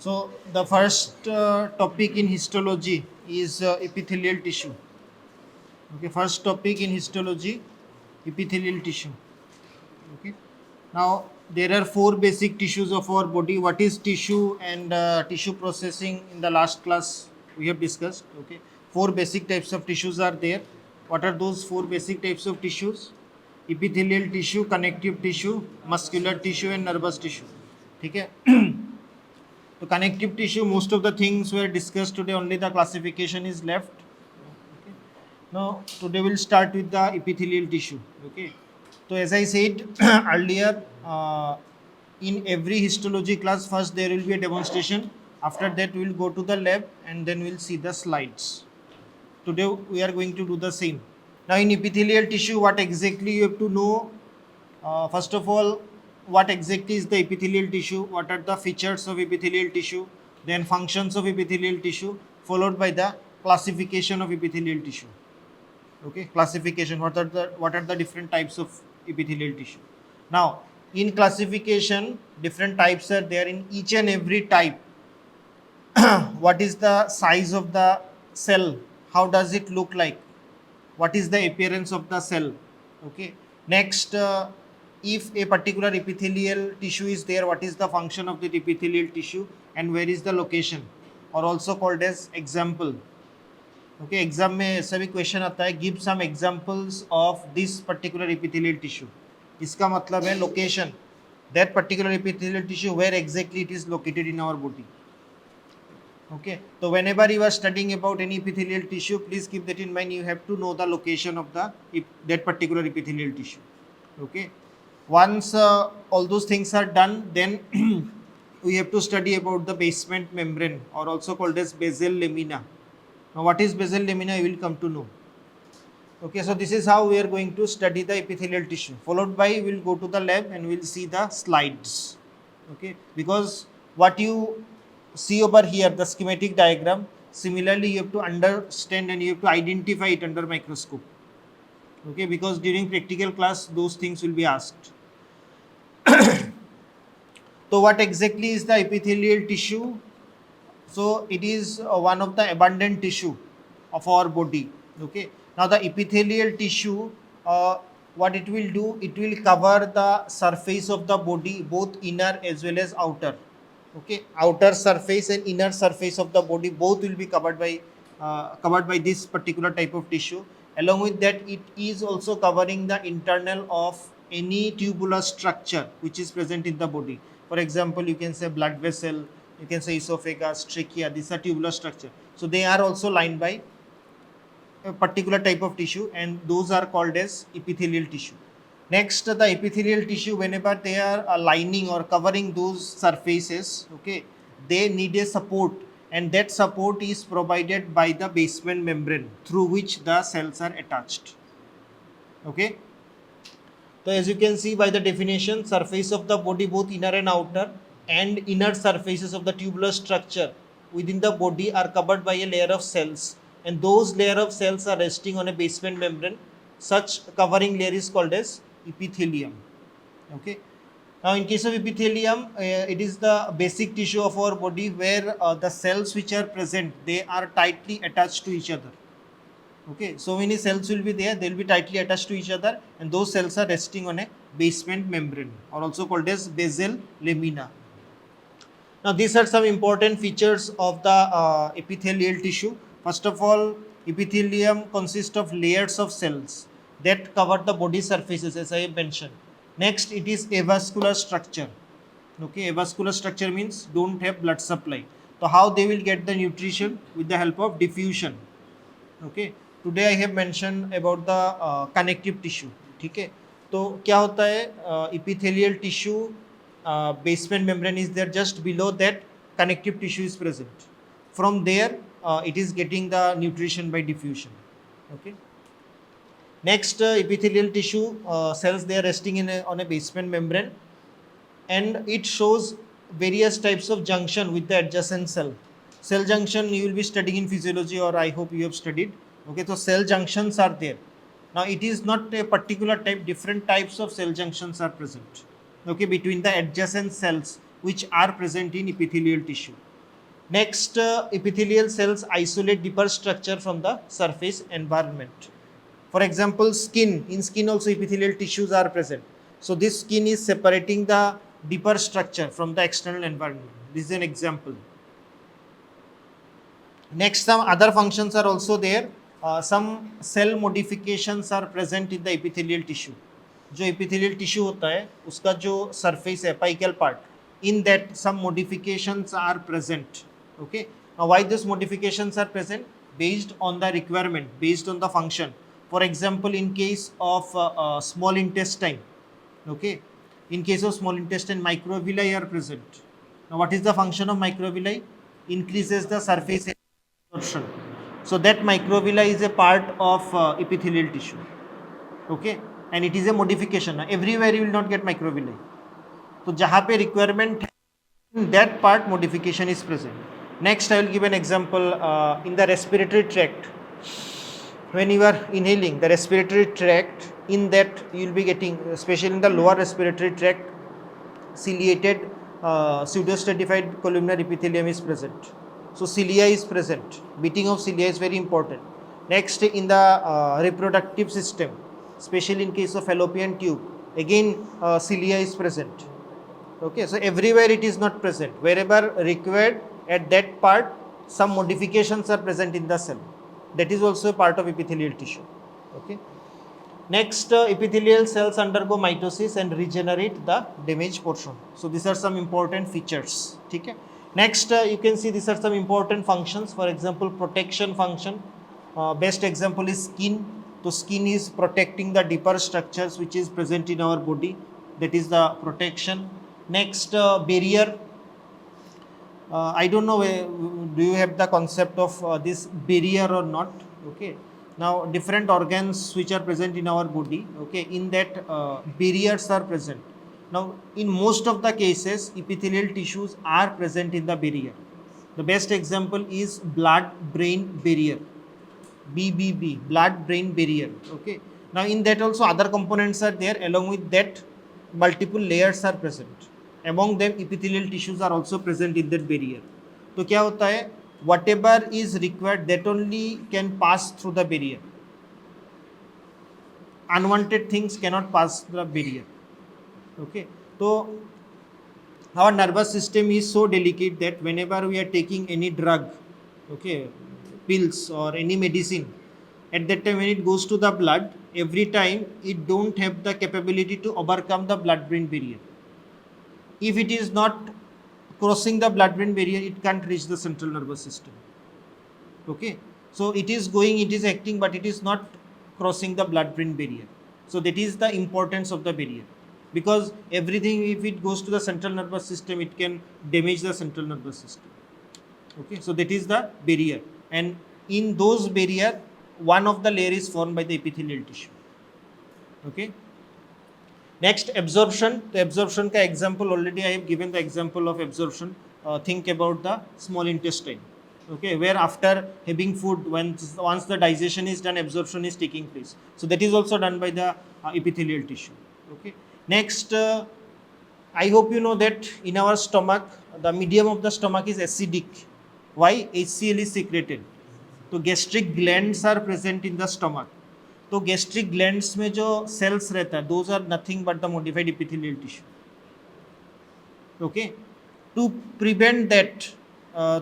So the first topic in histology is epithelial tissue. Okay, first topic in histology, epithelial tissue. Okay. Now there are four basic tissues of our body. What is tissue and tissue processing in the last class we have discussed. Okay. Four basic types of tissues are there. What are those four basic types of tissues? Epithelial tissue, connective tissue, muscular tissue and nervous tissue. Okay. So connective tissue, most of the things were discussed today, only the classification is left. Okay. Now today we'll start with the epithelial tissue. Okay. So as I said earlier, in every histology class, first there will be a demonstration. After that, we will go to the lab and then we'll see the slides. Today we are going to do the same. Now in epithelial tissue, what exactly you have to know? First of all, what exactly is the epithelial tissue? What are the features of epithelial tissue? Then functions of epithelial tissue, followed by the classification of epithelial tissue. Okay, classification. What are the different types of epithelial tissue? Now, in classification, different types are there. In each and every type, what is the size of the cell? How does it look like? What is the appearance of the cell? Okay. Next, if a particular epithelial tissue is there, what is the function of the epithelial tissue and where is the location, or also called as example. Okay exam में ऐसा भी question आता है, give some examples of this particular epithelial tissue. इसका मतलब है location, that particular epithelial tissue where exactly it is located in our body. Okay, so whenever you are studying about any epithelial tissue, please keep that in mind. You have to know the location of that particular epithelial tissue. Okay, once all those things are done, then we have to study about the basement membrane, or also called as basal lamina. Now, what is basal lamina? You will come to know. Okay, so this is how we are going to study the epithelial tissue. Followed by, we will go to the lab and we will see the slides. Okay, because what you see over here, the schematic diagram, similarly you have to understand and you have to identify it under microscope. Okay, because during practical class those things will be asked. So what exactly is the epithelial tissue? So it is one of the abundant tissue of our body. Okay, now the epithelial tissue, what it will do, it will cover the surface of the body, both inner as well as outer. Okay, outer surface and inner surface of the body, both will be covered by this particular type of tissue. Along with that, it is also covering the internal of any tubular structure which is present in the body. For example, you can say blood vessel, you can say esophagus, trachea, these are tubular structure. So they are also lined by a particular type of tissue, and those are called as epithelial tissue. Next, the epithelial tissue, whenever they are lining or covering those surfaces, okay, they need a support, and that support is provided by the basement membrane through which the cells are attached. Okay. So as you can see by the definition, surface of the body, both inner and outer, and inner surfaces of the tubular structure within the body are covered by a layer of cells, and those layer of cells are resting on a basement membrane. Such covering layer is called as epithelium. Okay. Now in case of epithelium, it is the basic tissue of our body where the cells which are present, they are tightly attached to each other. Okay, so many cells will be there, they will be tightly attached to each other, and those cells are resting on a basement membrane, or also called as basal lamina. Now these are some important features of the epithelial tissue. First of all, epithelium consists of layers of cells that cover the body surfaces, as I have mentioned. Next, it is avascular structure. Okay, avascular structure means don't have blood supply. So how they will get the nutrition? With the help of diffusion. Okay, today I have mentioned about the connective tissue. ठीक है, तो क्या होता है, epithelial tissue basement membrane is there, just below that connective tissue is present. From there it is getting the nutrition by diffusion. Okay. Next, epithelial tissue cells, they are resting on a basement membrane, and it shows various types of junction with the adjacent cell. Cell junction you will be studying in physiology, or I hope you have studied. Okay, so cell junctions are there. Now it is not a particular type, different types of cell junctions are present. Okay, between the adjacent cells which are present in epithelial tissue. Next, epithelial cells isolate deeper structure from the surface environment. For example, skin. In skin also epithelial tissues are present. So this skin is separating the deeper structure from the external environment. This is an example. Next, some other functions are also there. Some cell modifications are present in the epithelial tissue. जो epithelial tissue होता है उसका जो surface है apical part, in that some modifications are present. Okay. Now why these modifications are present? Based on the requirement, based on the function. For example, in case of small intestine, okay, in case of small intestine, microvilli are present. Now what is the function of microvilli? Increases the surface absorption. So that microvilli is a part of epithelial tissue. Okay, and it is a modification. Everywhere you will not get microvilli. So जहाँ पे requirement in that part modification is present. Next, I will give an example in the respiratory tract. When you are inhaling the respiratory tract, in that you will be getting, especially in the lower respiratory tract, ciliated pseudostratified columnar epithelium is present. So cilia is present. Beating of cilia is very important. Next, in the reproductive system, especially in case of fallopian tube, again cilia is present. Okay, so everywhere it is not present. Wherever required at that part, some modifications are present in the cell. That is also a part of epithelial tissue. Okay. Next, epithelial cells undergo mitosis and regenerate the damaged portion. So these are some important features. Okay. Next, you can see these are some important functions. For example, protection function. Best example is skin. So skin is protecting the deeper structures which is present in our body. That is the protection. Next, barrier. I don't know, do you have the concept of this barrier or not? Okay. Now, different organs which are present in our body, okay, in that barriers are present. Now, in most of the cases, epithelial tissues are present in the barrier. The best example is blood-brain barrier, BBB, blood-brain barrier. Okay. Now, in that also other components are there. Along with that, multiple layers are present. Among them, epithelial tissues are also present in that barrier. तो क्या होता है? Whatever is required, that only can pass through the barrier. Unwanted things cannot pass the barrier. Okay. So our nervous system is so delicate that whenever we are taking any drug, okay, pills or any medicine, at that time when it goes to the blood, every time it don't have the capability to overcome the blood-brain barrier. If it is not crossing the blood-brain barrier, it can't reach the central nervous system. Okay, so it is going, it is acting, but it is not crossing the blood-brain barrier. So that is the importance of the barrier, because everything, if it goes to the central nervous system, it can damage the central nervous system. Okay, so that is the barrier, and in those barrier, one of the layer is formed by the epithelial tissue. Okay. Next, absorption. The absorption ka example already I have given the example of absorption. Think about the small intestine. Okay, where after having food, once the digestion is done, absorption is taking place. So that is also done by the epithelial tissue. Okay. Next, I hope you know that in our stomach, the medium of the stomach is acidic. Why? HCl is secreted. So gastric glands are present in the stomach. तो gastric glands में जो cells रहता है, those are nothing but the modified epithelial tissue. Okay, to prevent that,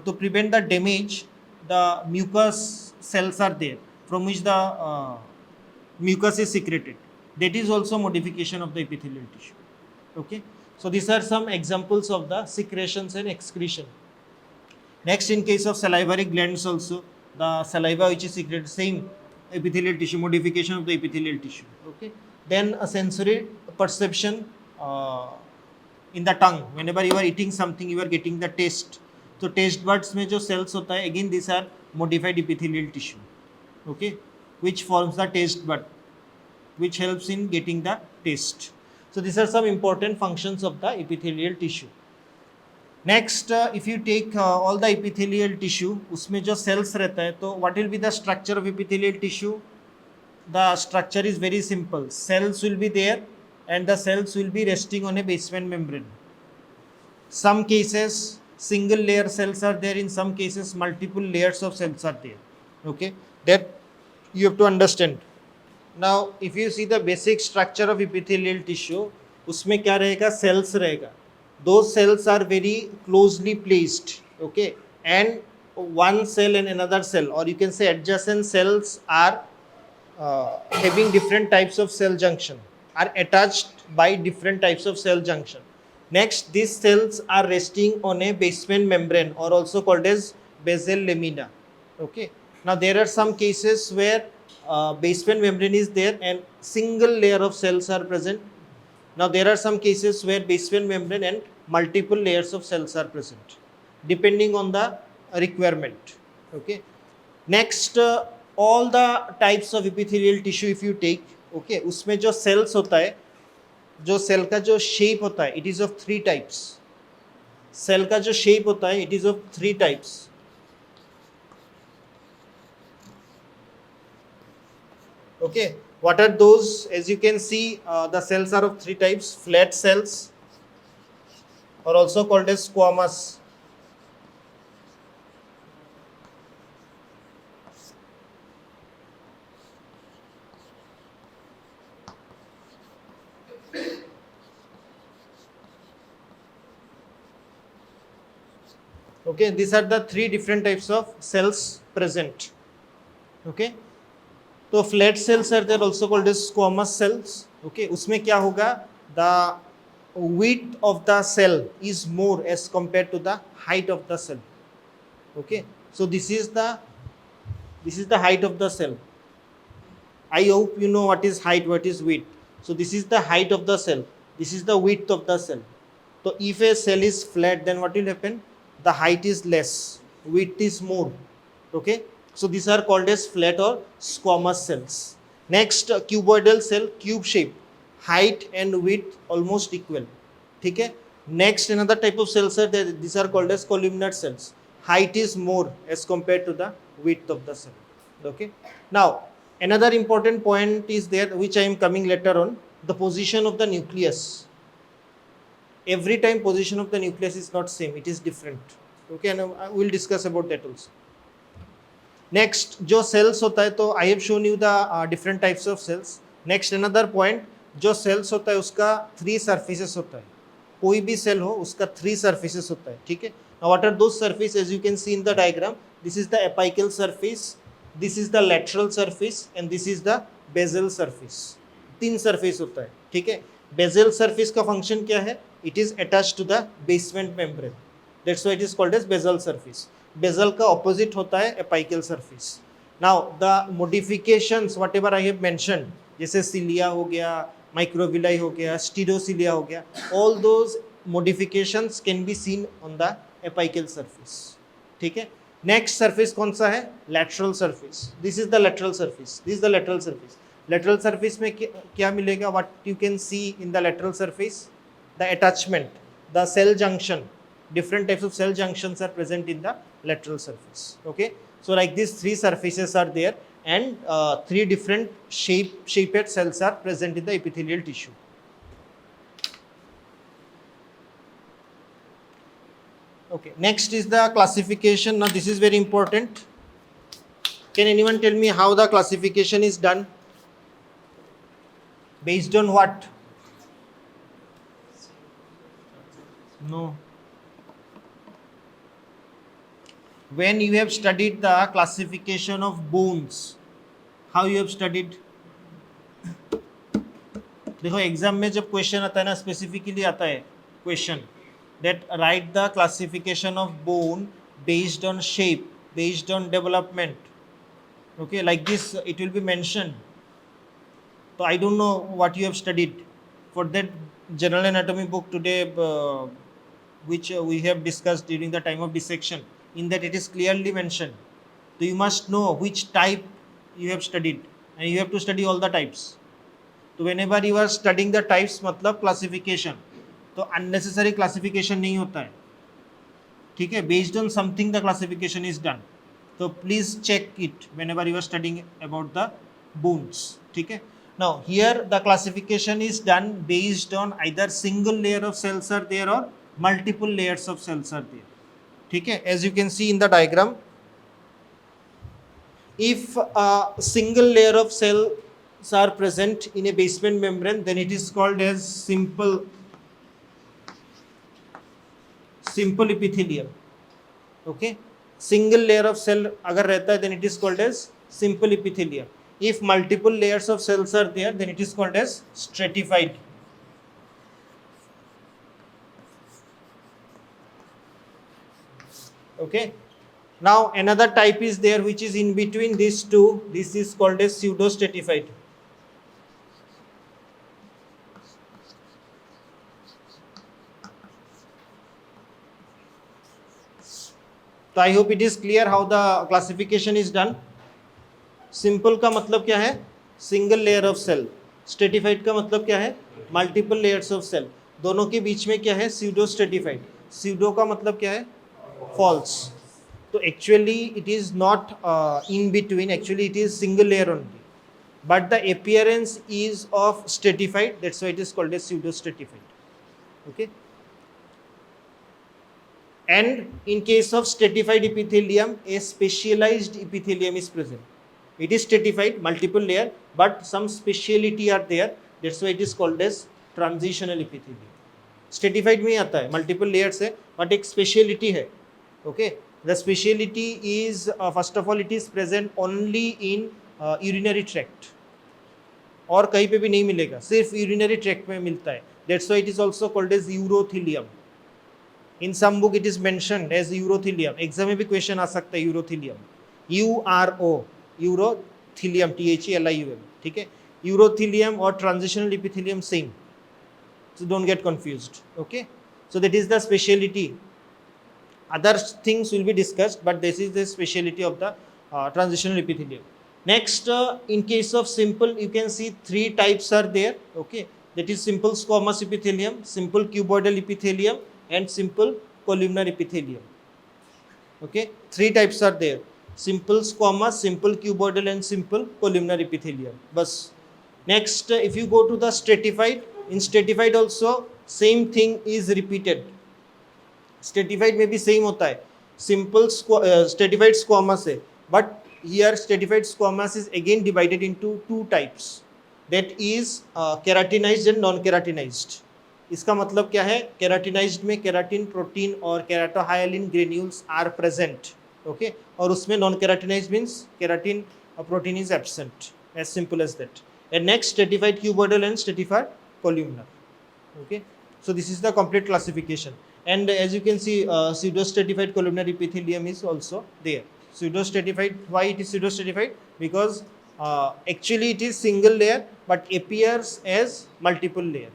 to prevent the damage, the mucus cells are there from which the mucus is secreted. That is also modification of the epithelial tissue. Okay, so these are some examples of the secretions and excretion. Next, in case of salivary glands also, the saliva which is secreted, same epithelial tissue, modification of the epithelial tissue. Okay, then a sensory perception in the tongue. Whenever you are eating something, you are getting the taste. So taste buds में जो cells होता है, again these are modified epithelial tissue. Okay, which forms the taste bud, which helps in getting the taste. So these are some important functions of the epithelial tissue. Next, if you take all the epithelial tissue, उसमें जो cells रहता है, तो what will be the structure of epithelial tissue? The structure is very simple. Cells will be there, and the cells will be resting on a basement membrane. Some cases single layer cells are there, in some cases multiple layers of cells are there. Okay, that you have to understand. Now if you see the basic structure of epithelial tissue, उसमें क्या रहेगा, cells रहेगा. Those cells are very closely placed. Okay, and one cell and another cell, or you can say adjacent cells, are having different types of cell junction, are attached by different types of cell junction. Next, these cells are resting on a basement membrane, or also called as basal lamina. Okay, now there are some cases where basement membrane is there and single layer of cells are present. Now there are some cases where basement membrane and multiple layers of cells are present, depending on the requirement. Okay, next, all the types of epithelial tissue if you take, okay, उसमें जो cells होता है, जो cell का जो shape होता है, it is of three types. Cell का जो शेप होता है, it is of three types. Okay, what are those? As you can see, the cells are of three types. Flat cells, or also called as squamous. Okay, these are the three different types of cells present. Okay, तो flat cells are there, also called as squamous cells. Okay, उसमें क्या होगा, the width of the cell is more as compared to the height of the cell. Okay, so this is the height of the cell. I hope you know what is height, what is width. So this is the height of the cell, this is the width of the cell. So if a cell is flat, then what will happen, the height is less, width is more. Okay, so these are called as flat or squamous cells. Next, cuboidal cell, cube shape, height and width almost equal. ठीक है. Next, another type of cells are there, these are called as columnar cells. Height is more as compared to the width of the cell. Okay, now another important point is there, which I am coming later on, the position of the nucleus. Every time position of the nucleus is not same, it is different. Okay, and we will discuss about that also. Next, जो cells होता है, तो I have shown you the different types of cells. Next, another point, जो cells होता है उसका three surfaces होता है. कोई भी cell हो उसका three surfaces होता है. ठीक है. Now what are those surfaces? As you can see in the diagram, this is the apical surface, this is the lateral surface, and this is the basal surface. तीन surface होता है. ठीक है. Basal surface का function क्या है? It is attached to the basement membrane. That's why it is called as basal surface. Basal का opposite होता है apical surface. Now the modifications whatever I have mentioned, जैसे cilia हो गया, microvilli हो गया, stereocilia हो गया, all those modifications can be seen on the apical surface. ठीक है. Next surface कौन सा है? Lateral surface. This is the lateral surface. This is the lateral surface. Lateral surface में क्या मिलेगा? What you can see in the lateral surface? The attachment, the cell junction. Different types of cell junctions are present in the lateral surface. Okay, so like these three surfaces are there, and three different shaped cells are present in the epithelial tissue. Okay, next is the classification. Now this is very important. Can anyone tell me how the classification is done? Based on what? No. When you have studied the classification of bones, how you have studied? देखो exam में जब question आता है ना, specifically आता है question that write the classification of bone based on shape, based on development. Okay, like this it will be mentioned. So I don't know what you have studied. For that general anatomy book today, which we have discussed during the time of dissection, in that it is clearly mentioned. So you must know which type you have studied, and you have to study all the types. So whenever you are studying the types, मतलब classification, तो unnecessary classification नहीं होता है. ठीक है. Based on something the classification is done. So please check it whenever you are studying about the bones. ठीक है. Now here the classification is done based on either single layer of cells are there or multiple layers of cells are there. ठीक है, as you can see in the diagram, if a single layer of cells are present in a basement membrane, then it is called as simple epithelium. Okay, single layer of cell agar rehta hai, then it is called as simple epithelium. If multiple layers of cells are there, then it is called as stratified. Okay, now another type is there which is in between these two. This is called as pseudo stratified. तो I hope it is clear how the classification is done. Simple का मतलब क्या है? Single layer of cell. Stratified का मतलब क्या है? Multiple layers of cell. दोनों के बीच में क्या है? Pseudo stratified. स्यूडो का मतलब क्या है? फॉल्स. तो actually it is not in between, actually it is single layer only, but the appearance is of stratified, that's why it is called as pseudo stratified. Okay, and in case of stratified epithelium, a specialized epithelium is present. It is stratified, multiple layer, but some speciality are there, that's why it is called as transitional epithelium. Stratified में आता है, multiple layers है, but एक speciality है. Okay, the speciality is first of all it is present only in urinary tract, और कहीं पे भी नहीं मिलेगा, सिर्फ यूरिनरी ट्रैक्ट में मिलता है. That's why it is also called as urothelium. In some book it is mentioned as urothelium. Exam में भी क्वेश्चन आ सकता है यूरोथीलियम, URO, यूरोथीलियम, THELIUM. ठीक है, यूरोथीलियम और transitional epithelium same, so don't get confused. Okay, so that is the speciality. Other things will be discussed, but this is the speciality of the transitional epithelium. Next, in case of simple, you can see three types are there. Okay, that is simple squamous epithelium, simple cuboidal epithelium, and simple columnar epithelium. Okay, three types are there: simple squamous, simple cuboidal, and simple columnar epithelium. Bas. Next, if you go to the stratified, in stratified also same thing is repeated. Stratified में भी same होता है. Simple stratified squamous है, but here stratified squamous is again divided into two types, that is keratinized and non keratinized. इसका मतलब क्या है? keratinized में keratin protein और keratohyalin granules are present. Okay, और उसमें non keratinized means keratin protein is absent. As simple as that. And next, stratified cuboidal and stratified columnar. Okay, so this is the complete classification. And as you can see, pseudo stratified columnar epithelium is also there. Pseudo stratified, why it is pseudo stratified? Because actually it is single layer but appears as multiple layer.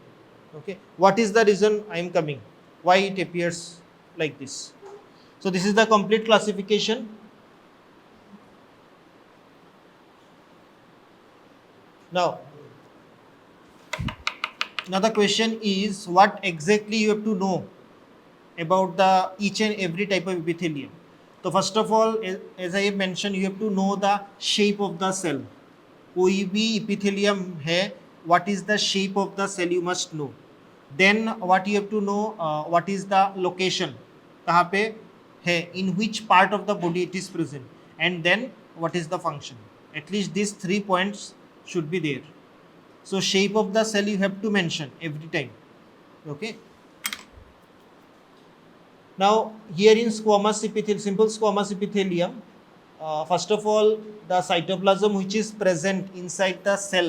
Okay, what is the reason I am coming, why it appears like this? So this is the complete classification. Now the question is, what exactly you have to know about the each and every type of epithelium? तो first of all, as I mention, you have to know the shape of the cell. कोई भी epithelium है, what is the shape of the cell you must know. Then what you have to know, what is the location, कहाँ पे है, in which part of the body it is present, and then what is the function. At least this 3 points should be there. So shape of the cell you have to mention every time. Okay, now here in squamous epithelium, simple squamous epithelium, first of all the cytoplasm which is present inside the cell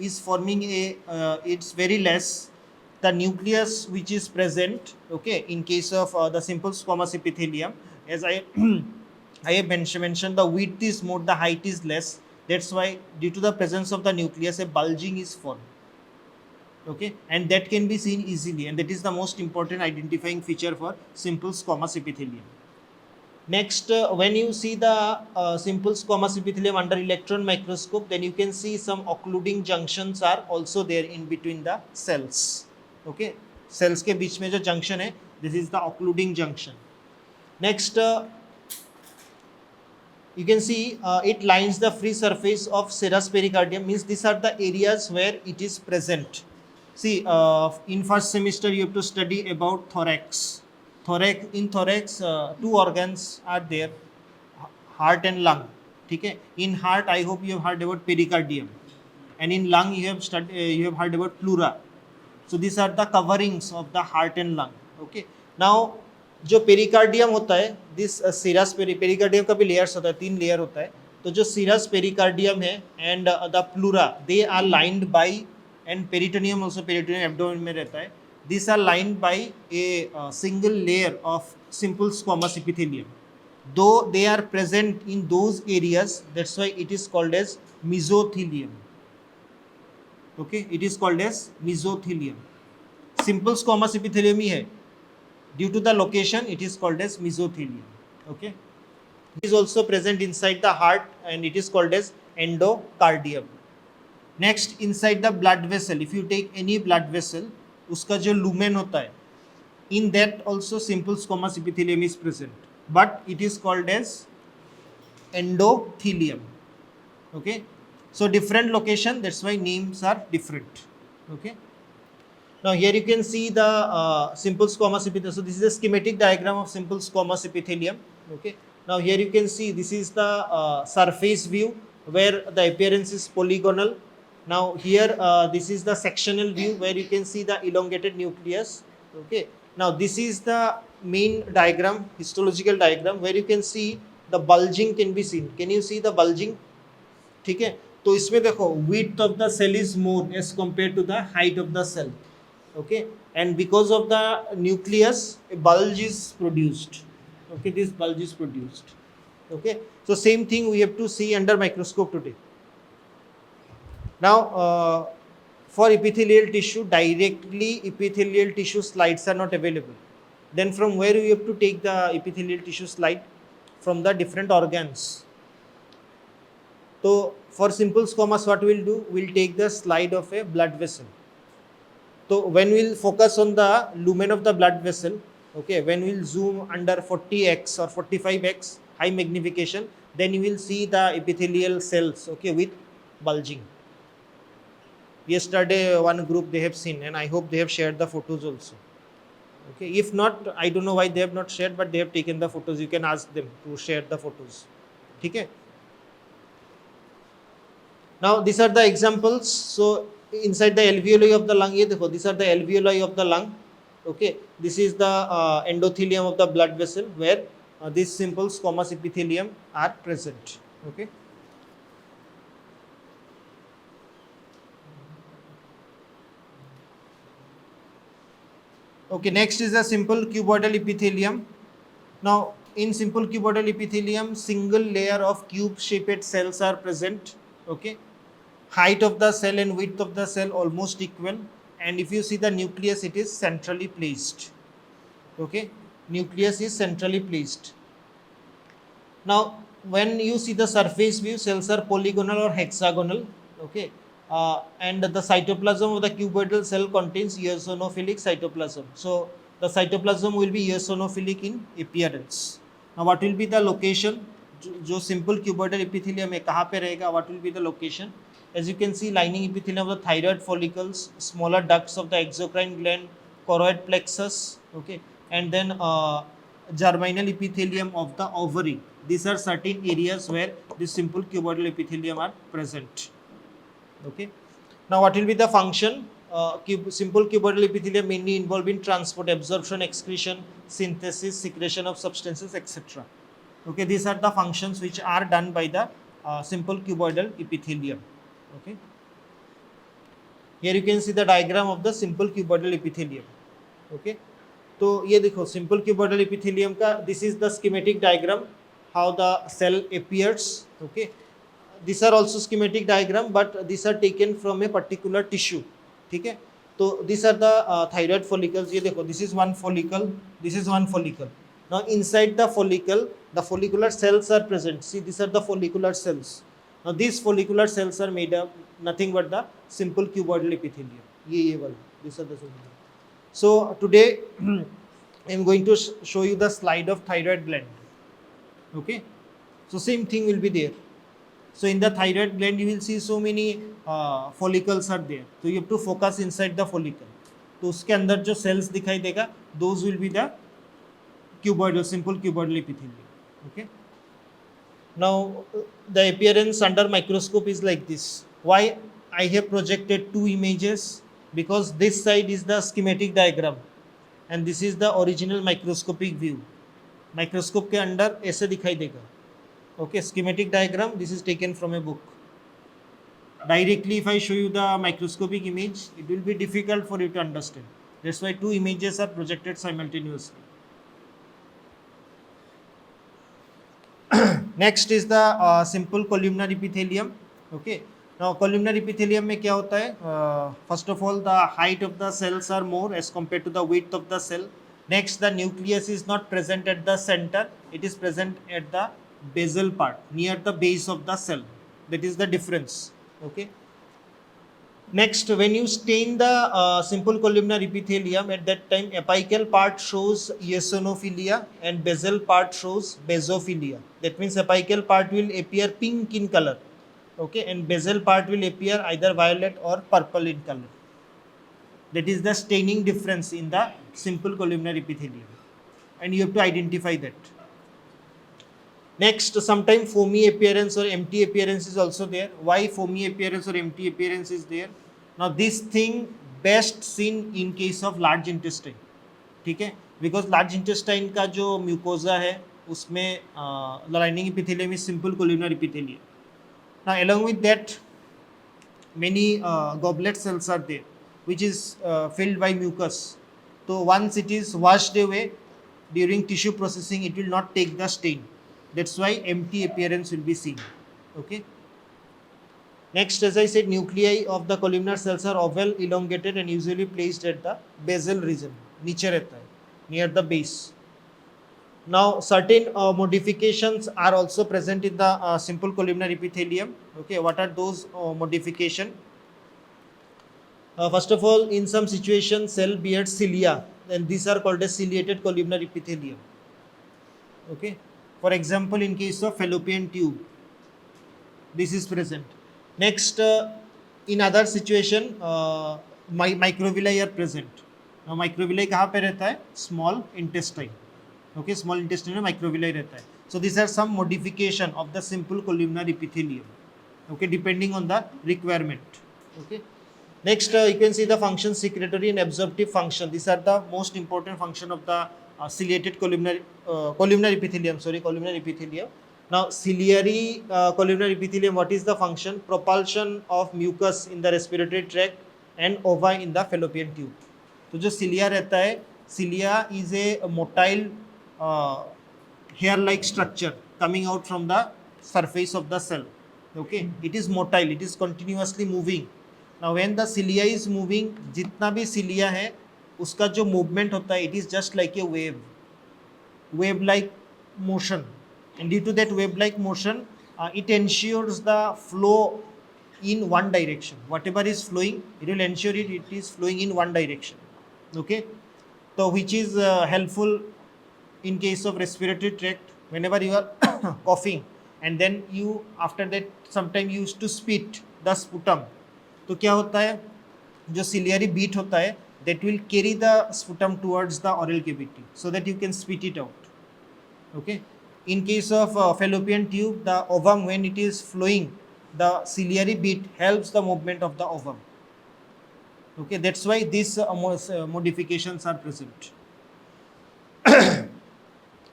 is forming a it's very less. The nucleus which is present, okay, in case of the simple squamous epithelium, as I I have mentioned, the width is more, the height is less. That's why due to the presence of the nucleus a bulging is formed. Okay, and that can be seen easily, and that is the most important identifying feature for simple squamous epithelium. Next, when you see the simple squamous epithelium under electron microscope, then you can see some occluding junctions are also there in between the cells. Okay, cells के बीच में जो junction है, this is the occluding junction. Next, you can see it lines the free surface of serous pericardium, means these are the areas where it is present. See, in first semester you have to study about thorax. In thorax, two organs are there, heart and lung. ठीक है. In heart, I hope you have heard about pericardium, and in lung you have heard about pleura. So these are the coverings of the heart and lung. Okay. Now जो pericardium होता है, this serous pericardium का भी layers होता है, 3 layer होता है. तो जो सीरस पेरिकार्डियम है and the pleura, they are lined by, and peritoneum also, peritoneum abdomen में रहता है. These are lined by a single layer of simple squamous epithelium. Though they are present in those areas, that's why it is called as mesothelium. Okay, it is called as mesothelium. Simple squamous epithelium ही है. Due to the location, it is called as mesothelium. Okay, it is also present inside the heart, and it is called as endocardium. Next, inside the blood vessel, if you take any blood vessel, उसका जो lumen होता है, in that also simple squamous epithelium is present, but it is called as endothelium. Okay, so different location, that's why names are different. Okay, now here you can see the simple squamous epithelium. So this is a schematic diagram of simple squamous epithelium. Okay, now here you can see this is the surface view where the appearance is polygonal. Now here this is the sectional view where you can see the elongated nucleus. Okay, now this is the main diagram, histological diagram, where you can see the bulging can be seen. Can you see the bulging? ठीक है. तो इसमें देखो width of the cell is more as compared to the height of the cell. Okay, and because of the nucleus, a bulge is produced. Okay, this bulge is produced. Okay, so same thing we have to see under microscope today. Now for epithelial tissue, directly epithelial tissue slides are not available. Then from where you have to take the epithelial tissue slide? From the different organs. So for simple squamous, what we'll do, we'll take the slide of a blood vessel. So when we'll focus on the lumen of the blood vessel, okay, when we'll zoom under 40x or 45x high magnification, then you will see the epithelial cells, okay, with bulging. Yesterday one group they have seen, and I hope they have shared the photos also. Okay, if not, I don't know why they have not shared, but they have taken the photos. You can ask them to share the photos. Okay, now these are the examples. So inside the alveoli of the lung, ye dekho, these are the alveoli of the lung. Okay, this is the endothelium of the blood vessel where these simple squamous epithelium are present. Okay, okay, next is the simple cuboidal epithelium. Now in simple cuboidal epithelium, single layer of cube shaped cells are present. Okay, height of the cell and width of the cell almost equal, and if you see the nucleus, it is centrally placed. Okay, nucleus is centrally placed. Now when you see the surface view, cells are polygonal or hexagonal. Okay, and the cytoplasm of the cuboidal cell contains eosinophilic cytoplasm. So the cytoplasm will be eosinophilic in appearance. Now what will be the location? जो simple cuboidal epithelium है कहाँ पे रहेगा? What will be the location? As you can see, lining epithelium of the thyroid follicles, smaller ducts of the exocrine gland, choroid plexus, okay, and then germinal epithelium of the ovary. These are certain areas where this simple cuboidal epithelium are present. Okay, now what will be the function? Simple cuboidal epithelium mainly involved in transport, absorption, excretion, synthesis, secretion of substances, etc. Okay, these are the functions which are done by the simple cuboidal epithelium. Okay, here you can see the diagram of the simple cuboidal epithelium. Okay, तो ये देखो simple cuboidal epithelium का, this is the schematic diagram how the cell appears. Okay, these are also schematic diagram, but these are taken from a particular tissue. ठीक है, तो these are the thyroid follicles. ये देखो, this is one follicle, this is one follicle. Now inside the follicle, the follicular cells are present. See, these are the follicular cells. Now these follicular cells are made up nothing but the simple cuboidal epithelium. ये वाला, these are the simple. So today I am going to show you the slide of thyroid gland. Okay, so same thing will be there. So in the thyroid gland you will see so many follicles are there. So you have to focus inside the follicle. तो उसके अंदर जो cells दिखाई देगा, those will be the cuboidal, simple cuboidal epithelium. Okay. Now the appearance under microscope is like this. Why I have projected two images? Because this side is the schematic diagram and this is the original microscopic view. Microscope के अंदर ऐसे दिखाई देगा. Okay, schematic diagram, this is taken from a book. Directly if I show you the microscopic image, it will be difficult for you to understand. That's why two images are projected simultaneously. Next is the simple columnar epithelium. Okay. Now columnar epithelium में क्या होता है? First of all, the height of the cells are more as compared to the width of the cell. Next, the nucleus is not present at the center. It is present at the basal part, near the base of the cell. That is the difference. Okay. Next, when you stain the simple columnar epithelium, at that time apical part shows eosinophilia and basal part shows basophilia. That means apical part will appear pink in color, okay, and basal part will appear either violet or purple in color. That is the staining difference in the simple columnar epithelium, and you have to identify that. Next, sometimes foamy appearance or empty appearance is also there. Why foamy appearance or empty appearance is there? Now this thing best seen in case of large intestine, ठीक है, because large intestine का जो mucosa है उसमें lining epithelium is simple columnar epithelium. Now along with that, many goblet cells are there, which is filled by mucus. So once it is washed away during tissue processing, it will not take the stain. That's why empty appearance will be seen. Okay. Next, as I said, nuclei of the columnar cells are oval, elongated, and usually placed at the basal region. नीचे रहता है, near the base. Now, certain modifications are also present in the simple columnar epithelium. Okay, what are those modifications? First of all, in some situations, cell bears cilia, and these are called as ciliated columnar epithelium. Okay. For example, in case of fallopian tube, this is present. Next, in other situation, microvilli are present. Now, microvilli कहाँ पे रहता है? Small intestine. Okay, small intestine में microvilli रहता है. So these are some modification of the simple columnar epithelium. Okay, depending on the requirement. Okay. Next, you can see the function secretory and absorptive function. These are the most important function of the ciliated columnar epithelium. Columnar epithelium. Now, ciliary columnar epithelium, what is the function? Propulsion of mucus in the respiratory tract and ova in the fallopian tube. तो जो cilia रहता है, cilia is a motile hair-like structure coming out from the surface of the cell. Okay, it is motile, it is continuously moving. Now when the cilia is moving, जितना भी cilia है उसका जो movement होता है, it is just like a wave like motion, and due to that wave like motion, it ensures the flow in one direction. Whatever is flowing, it will ensure it is flowing in one direction. Okay, so which is helpful in case of respiratory tract. Whenever you are coughing and then you after that sometime you used to spit the sputum, तो क्या होता है, जो ciliary bead होता है, that will carry the sputum towards the oral cavity so that you can spit it out. Okay. In case of fallopian tube, the ovum, when it is flowing, the ciliary bead helps the movement of the ovum. Okay, that's why these modifications are present.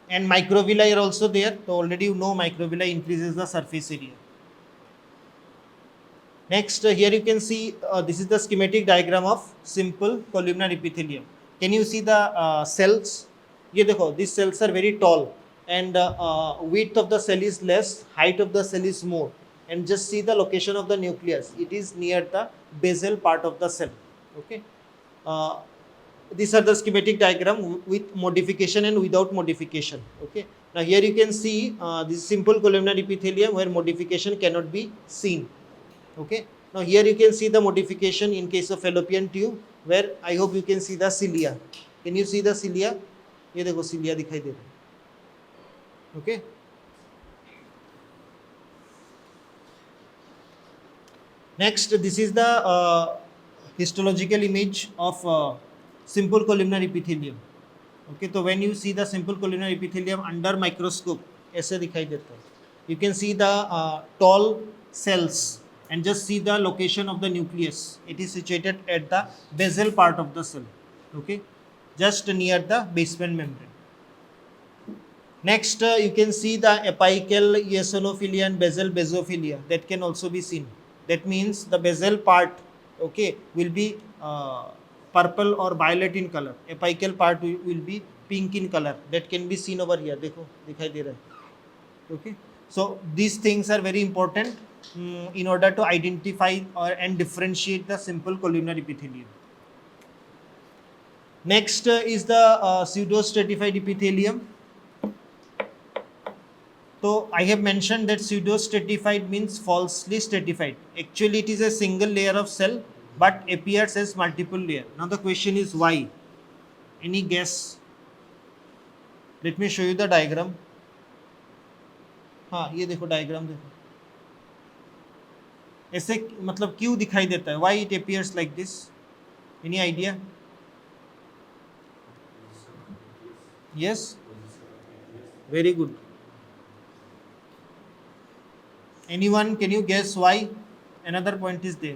And microvilli are also there. So already you know microvilli increases the surface area. Next, here you can see this is the schematic diagram of simple columnar epithelium. Can you see the cells? ये देखो, these cells are very tall and width of the cell is less, height of the cell is more. And just see the location of the nucleus. It is near the basal part of the cell. Okay. These are the schematic diagram with modification and without modification. Okay. Now here you can see this simple columnar epithelium where modification cannot be seen. Okay. Now here you can see the modification in case of fallopian tube, where I hope you can see the cilia. Can you see the cilia? ये देखो cilia दिखाई दे रहा है. Okay. Next, this is the histological image of simple columnar epithelium. Okay, तो when you see the simple columnar epithelium under microscope, ऐसे दिखाई देता है. You can see the tall cells and just see the location of the nucleus. It is situated at the basal part of the cell. Okay, just near the basement membrane. Next, you can see the apical eosinophilia and basal basophilia that can also be seen. That means the basal part, okay, will be purple or violet in color. Apical part will be pink in color. That can be seen over here. देखो दिखाई दे रहा है. Okay, so these things are very important in order to identify and differentiate the simple columnar epithelium. Next is the pseudostratified epithelium. So I have mentioned that pseudostratified means falsely stratified. Actually, it is a single layer of cell, but appears as multiple layer. Now the question is why? Any guess? Let me show you the diagram. हाँ, ये देखो diagram देखो. ऐसे मतलब क्यों दिखाई देता है? Why it appears like this? Any idea? Yes. Very good. Anyone, can you guess why? Another point is there.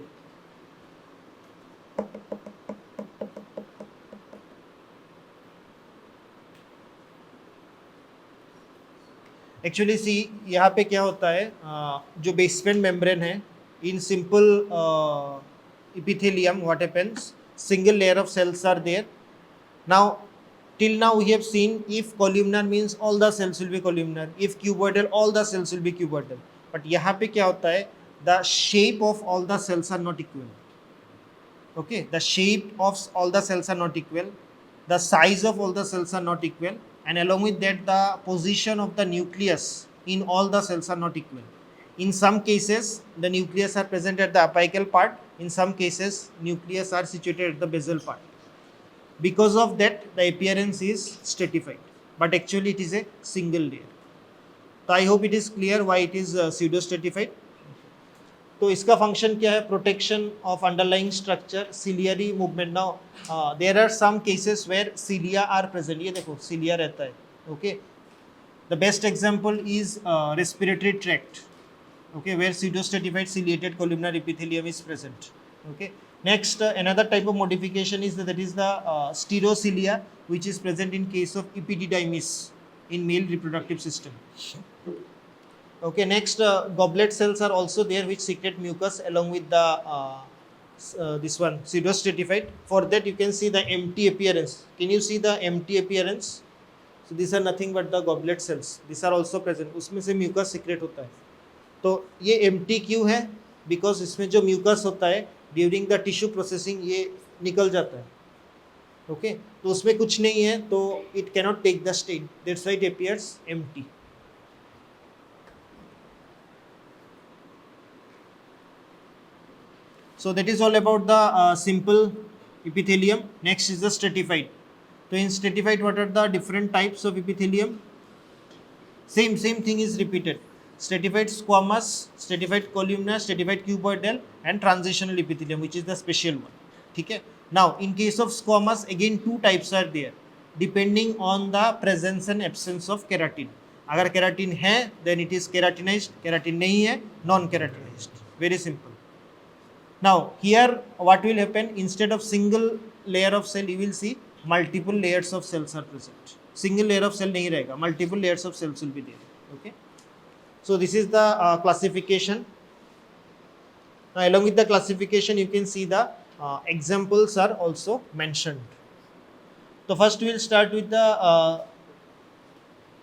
Actually see यहाँ पे क्या होता है, जो बेसमेंट मेम्ब्रेन है in simple epithelium, what happens, single layer of cells are there. Now till now we have seen if columnar means all the cells will be columnar, if cuboidal all the cells will be cuboidal, but यहाँ पे क्या होता है, the shape of all the cells are not equal. Okay, the shape of all the cells are not equal, the size of all the cells are not equal, and along with that the position of the nucleus in all the cells are not equal. In some cases the nucleus are present at the apical part, in some cases nucleus are situated at the basal part. Because of that the appearance is stratified, but actually it is a single layer. So I hope it is clear why it is pseudostratified. तो इसका function क्या है, protection of underlying structure, ciliary movement. Now there are some cases where cilia are present. ये देखो cilia रहता है. Okay, the best example is respiratory tract. Okay, where pseudostratified ciliated columnar epithelium is present. Okay, next another type of modification is that is the stereocilia, which is present in case of epididymis in male reproductive system. Okay, next goblet cells are also there which secrete mucus along with the this one pseudostratified. For that you can see the empty appearance. Can you see the empty appearance? So these are nothing but the goblet cells. These are also present. उसमें से mucus secrete होता है. तो ये empty क्यों है? Because इसमें जो mucus होता है during the tissue processing ये निकल जाता है. Okay, तो उसमें कुछ नहीं है तो it cannot take the stain. That's why it appears empty. So that is all about the simple epithelium. Next is the stratified. So in stratified, what are the different types of epithelium? Same thing is repeated. Stratified squamous, stratified columnar, stratified cuboidal, and transitional epithelium, which is the special one. ठीक है. Now in case of squamous, again two types are there, depending on the presence and absence of keratin. अगर keratin है, then it is keratinized. Keratin नहीं है, non-keratinized. Very simple. Now here what will happen, instead of single layer of cell you will see multiple layers of cells are present. Single layer of cell नहीं रहेगा, multiple layers of cells will be there. Okay, so this is the classification. Now along with the classification you can see the examples are also mentioned. So first we will start with the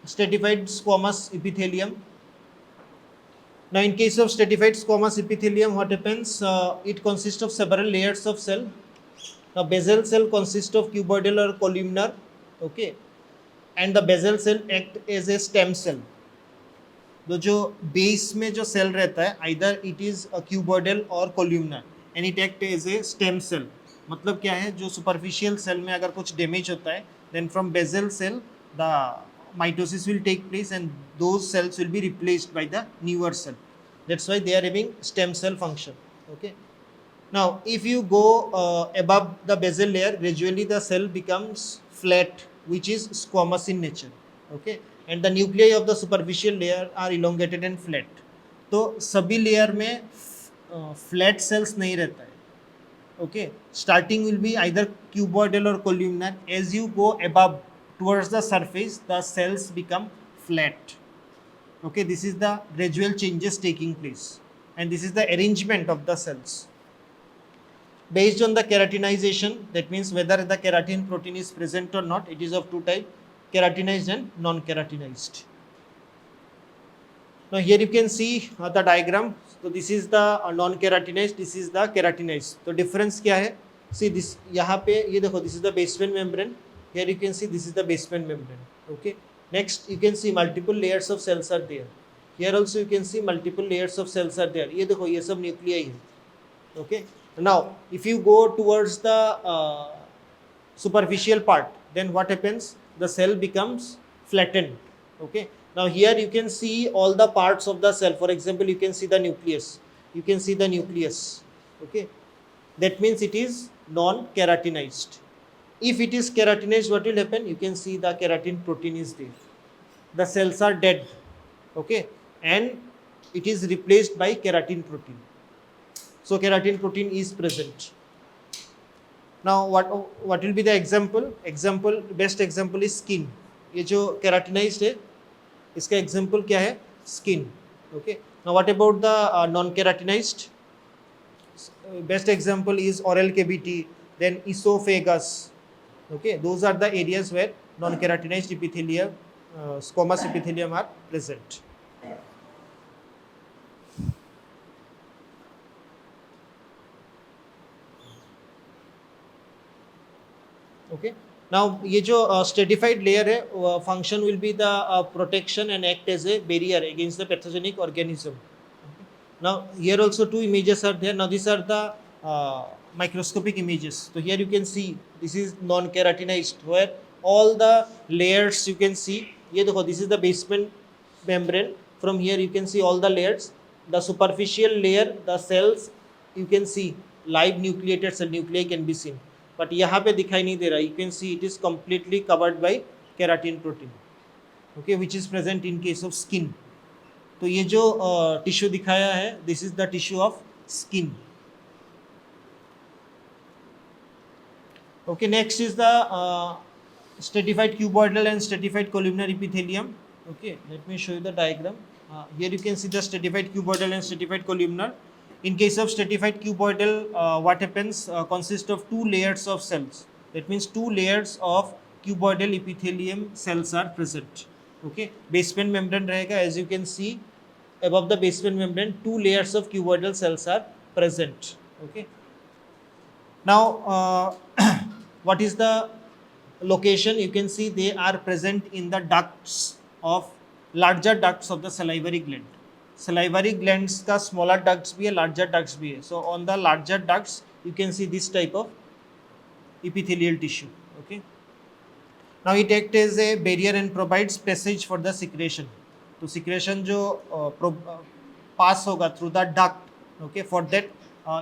stratified squamous epithelium. Now in case of stratified squamous epithelium, what happens, it consists of several layers of cell. Now basal cell consists of cuboidal or columnar. Okay, and the basal cell act as a stem cell. तो जो base में जो cell रहता है either it is a cuboidal or columnar and it act as a stem cell. मतलब क्या है, जो superficial cell में अगर कुछ damage होता है then from basal cell the mitosis will take place and those cells will be replaced by the newer cell. That's why they are having stem cell function. Okay, now if you go above the basal layer, gradually the cell becomes flat which is squamous in nature. Okay, and the nuclei of the superficial layer are elongated and flat. तो सभी layer में flat sales नहीं रहता है. Okay, starting will be either cuboidal or columnar. As you go above towards the surface, the cells become flat. Okay, this is the gradual changes taking place, and this is the arrangement of the cells based on the keratinization. That means whether the keratin protein is present or not. It is of two types, keratinized and non-keratinized. Now here you can see the diagram. So this is the non-keratinized, this is the keratinized. So difference क्या है? See this, यहाँ पे ये देखो, this is the basement membrane. Here you can see this is the basement membrane. Okay. Next you can see multiple layers of cells are there. Here also you can see multiple layers of cells are there. ये देखो, ये सब nuclei है. Okay. Now if you go towards the superficial part, then what happens? The cell becomes flattened. Okay. Now here you can see all the parts of the cell. For example, you can see the nucleus. You can see the nucleus. Okay. That means it is non-keratinized. If it is keratinized, what will happen? You can see the keratin protein is there. The cells are dead. Okay. And it is replaced by keratin protein. So keratin protein is present. Now what will be the example? Best example is skin. ये जो keratinized है, इसका example क्या है? Skin. Okay. Now what about the non-keratinized? Best example is oral cavity, then esophagus. Okay. Those are the areas where non-keratinized epithelium, squamous epithelium are present. Okay. Now ये जो stratified layer है, function will be the protection and act as a barrier against the pathogenic organism. Okay. Now here also two images are there. Now these are the microscopic images. So here you can see this is non-keratinized, where all the layers you can see. ये देखो, this is the basement membrane. From here you can see all the layers. The superficial layer, the cells, you can see live nucleated cell nuclei can be seen. But यहाँ पे दिखाई नहीं दे रहा. You can see it is completely covered by keratin protein. Okay, which is present in case of skin. तो ये जो tissue दिखाया है, this is the tissue of skin. Okay, next is the stratified cuboidal and stratified columnar epithelium. Okay, let me show you the diagram. Here you can see the stratified cuboidal and stratified columnar. In case of stratified cuboidal, what happens? Consists of two layers of cells. That means two layers of cuboidal epithelium cells are present. Okay, basement membrane रहेगा. As you can see, above the basement membrane, two layers of cuboidal cells are present. Okay. Now, what is the location? You can see they are present in the ducts of larger ducts of the salivary gland. Salivary glands का smaller ducts भी है, larger ducts भी है. So on the larger ducts you can see this type of epithelial tissue. Okay. Now it acts as a barrier and provides passage for the secretion. तो secretion जो pass होगा through the duct. Okay. For that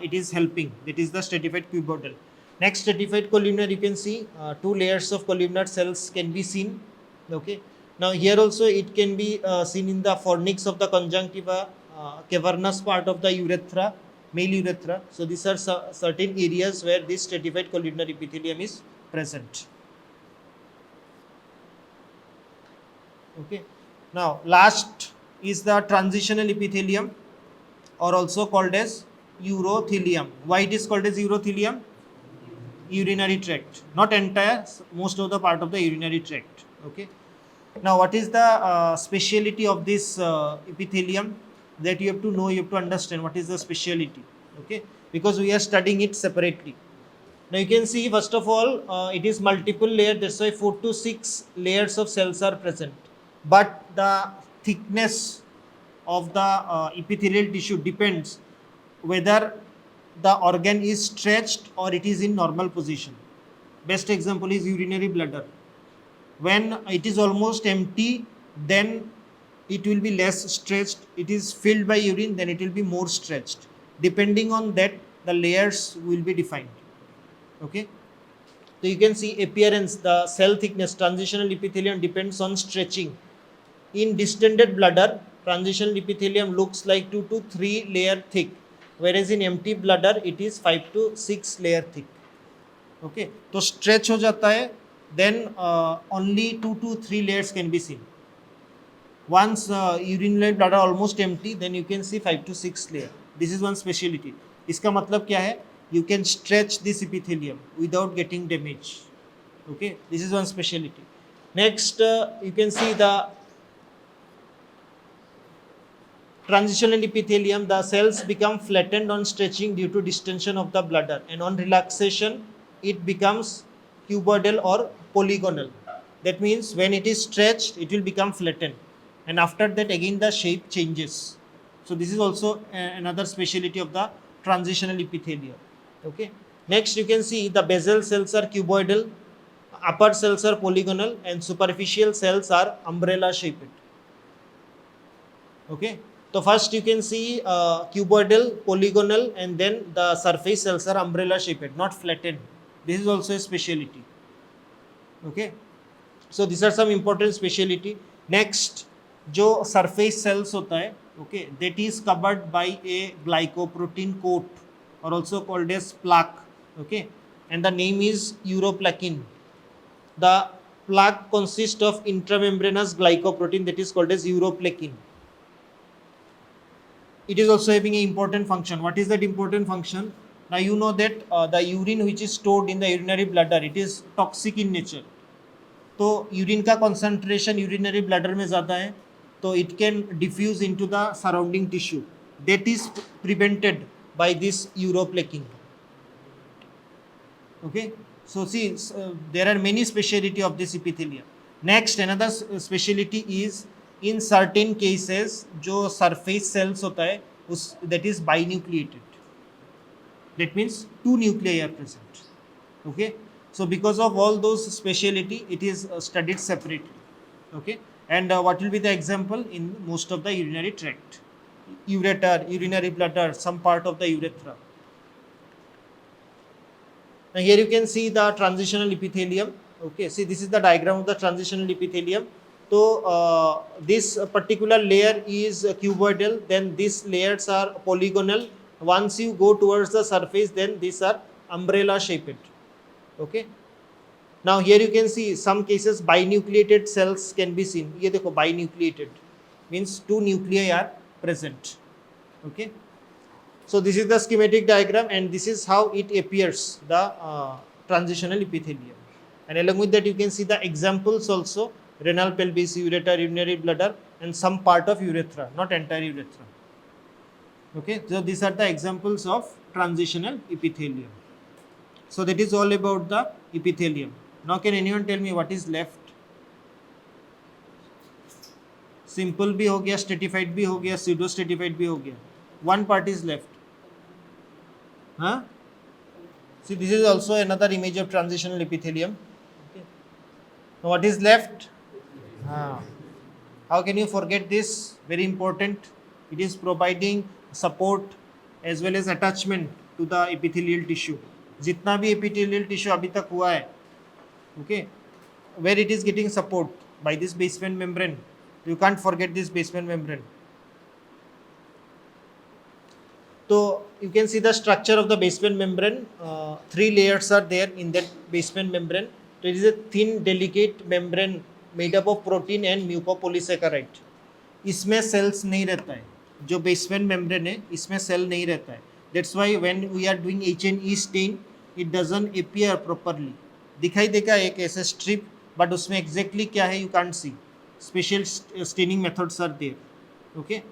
it is helping. That is the stratified cuboidal. Next, stratified columnar, you can see two layers of columnar cells can be seen. Okay. Now here also it can be seen in the fornix of the conjunctiva, cavernous part of the urethra, male urethra. So these are certain areas where this stratified columnar epithelium is present. Okay. Now last is the transitional epithelium, or also called as urothelium. Why it is called as urothelium? Urinary tract, not entire, most of the part of the urinary tract. Okay. Now what is the speciality of this epithelium? That you have to know, you have to understand what is the speciality. Okay, because we are studying it separately. Now you can see, first of all, it is multiple layer. That's why 4 to 6 layers of cells are present. But the thickness of the epithelial tissue depends whether the organ is stretched or it is in normal position. Best example is urinary bladder. When it is almost empty, then it will be less stretched. It is filled by urine, then it will be more stretched. Depending on that, the layers will be defined. Okay. So you can see appearance, the cell thickness, transitional epithelium depends on stretching. In distended bladder, transitional epithelium looks like 2 to 3 layer thick, whereas in empty bladder it is 5 to 6 layer thick. Okay, तो stretch हो जाता है, then only 2 to 3 layers can be seen. Once urinary bladder almost empty, then you can see 5 to 6 layer. This is one speciality. इसका मतलब क्या है? You can stretch this epithelium without getting damage. Okay, this is one speciality. Next, you can see the transitional epithelium. The cells become flattened on stretching due to distension of the bladder, and on relaxation, it becomes cuboidal or polygonal. That means when it is stretched, it will become flattened, and after that, again the shape changes. So this is also another speciality of the transitional epithelium. Okay. Next, you can see the basal cells are cuboidal, upper cells are polygonal, and superficial cells are umbrella shaped. Okay. So first you can see cuboidal, polygonal, and then the surface cells are umbrella shaped, not flattened. This is also a speciality. Okay. So these are some important speciality. Next, जो surface cells होता है, okay, that is covered by a glycoprotein coat, or also called as plaque. Okay, and the name is uroplakin. The plaque consists of intramembranous glycoprotein that is called as uroplakin. It is also having an important function. What is that important function? Now you know that the urine which is stored in the urinary bladder, it is toxic in nature. तो urine का concentration urinary bladder में ज़्यादा है, तो it can diffuse into the surrounding tissue. That is prevented by this uroplakin. Okay, so see, there are many speciality of this epithelium. Next, another speciality is in certain cases जो surface cells होता है उस that is binucleated. That means 2 nuclei are present. Okay, so because of all those speciality, it is studied separately. Okay, and what will be the example in most of the urinary tract? Ureter, urinary bladder, some part of the urethra. Now here you can see the transitional epithelium. Okay, see this is the diagram of the transitional epithelium. So this particular layer is cuboidal, then these layers are polygonal. Once you go towards the surface, then these are umbrella shaped. Okay. Now here you can see some cases binucleated cells can be seen. ये देखो binucleated means 2 nuclei are present. Okay. So this is the schematic diagram, and this is how it appears, the transitional epithelium. And along with that you can see the examples also: renal pelvis, ureter, urinary bladder, and some part of urethra, not entire urethra. Okay, so these are the examples of transitional epithelium. So that is all about the epithelium. Now can anyone tell me what is left? Simple भी हो गया, stratified भी हो गया, pseudo stratified भी हो गया. One part is left. Huh? See, this is also another image of transitional epithelium. Okay. Now what is left? How can you forget this? Very important. It is providing support as well as attachment to the epithelial tissue. जितना भी epithelial tissue अभी तक हुआ है, okay, where it is getting support by this basement membrane. You can't forget this basement membrane. So you can see the structure of the basement membrane. 3 layers are there in that basement membrane. There is a thin, delicate membrane made up of protein and mucopolysaccharide. इसमें cells नहीं रहता है. जो basement membrane है, इसमें cell नहीं रहता है. That's why when we are doing H&E stain, it doesn't appear properly. दिखाई देगा एक ऐसे strip, but उसमें exactly क्या है you can't see. Special staining methods are there. Okay.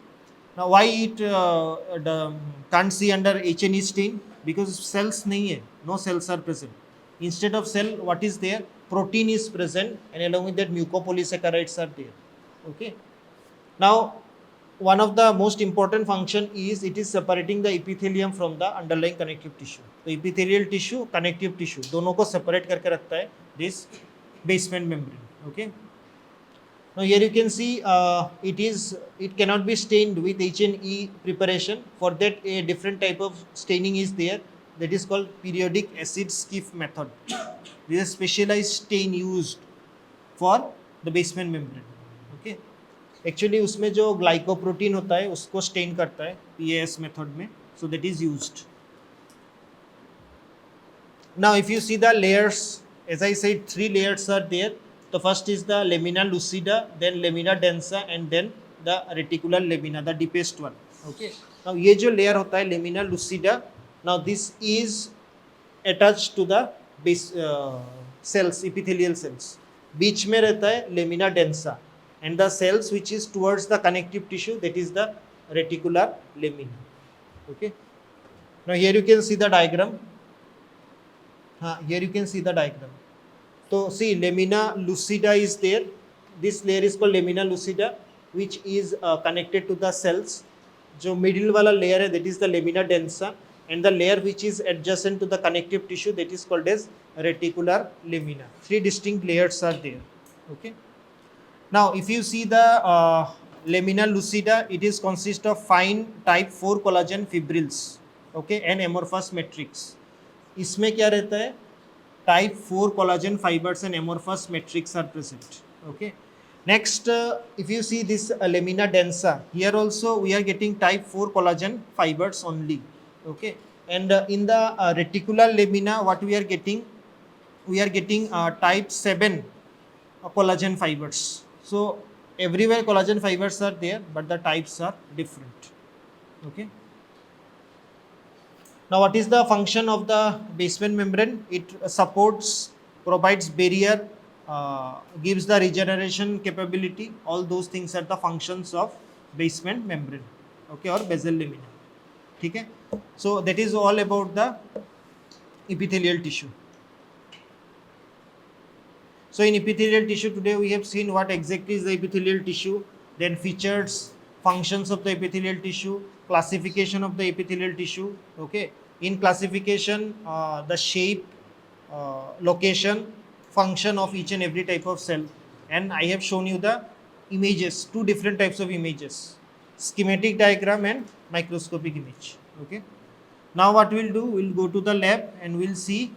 Now why it can't see under H&E stain? Because cells नहीं है, no cells are present. Instead of cell, what is there? Protein is present, and along with that mucopolysaccharides are there. Okay. Now one of the most important function is it is separating the epithelium from the underlying connective tissue. तो epithelial tissue, connective tissue दोनों को separate करके रखता है this basement membrane. Okay. Now here you can see it cannot be stained with H&E preparation. For that a different type of staining is there. that is called periodic acid skiff method. This is a specialized stain used for the basement membrane. Okay. Actually उसमें जो glycoprotein होता है उसको stand करता है PAS method में, so that is used. Now if you see the layers, as I said, 3 layers are there. The first is the lamina lucida, then lamina densa, and then the reticular lamina, the deepest one. Okay. Now ये जो layer होता है lamina lucida, now this is attached to the base cells, epithelial cells. बीच में रहता है lamina densa, and the cells which is towards the connective tissue, that is the reticular lamina. Okay. Now here you can see the diagram. Here you can see the diagram. So see, lamina lucida is there. This layer is called lamina lucida, which is connected to the cells. जो middle वाला layer है, that is the lamina densa, and the layer which is adjacent to the connective tissue, that is called as reticular lamina. 3 distinct layers are there. Okay. Now if you see the lamina lucida, it is consist of fine type 4 collagen fibrils, okay, and amorphous matrix. इसमें क्या रहता है, type 4 collagen fibers and amorphous matrix are present. Okay. Next, if you see this lamina densa, here also we are getting type 4 collagen fibers only. Okay. And in the reticular lamina, what we are getting? We are getting type 7 collagen fibers. So everywhere collagen fibers are there, but the types are different. Okay. Now what is the function of the basement membrane? It supports, provides barrier, gives the regeneration capability. All those things are the functions of basement membrane, okay, or basal lamina. Okay. So that is all about the epithelial tissue. So in epithelial tissue today we have seen what exactly is the epithelial tissue, then features, functions of the epithelial tissue, classification of the epithelial tissue. Okay. In classification, the shape, location, function of each and every type of cell, and I have shown you the images, 2 different types of images, schematic diagram and microscopic image. Okay. Now what we'll do, we'll go to the lab and we'll see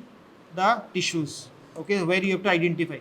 the tissues, okay, where you have to identify.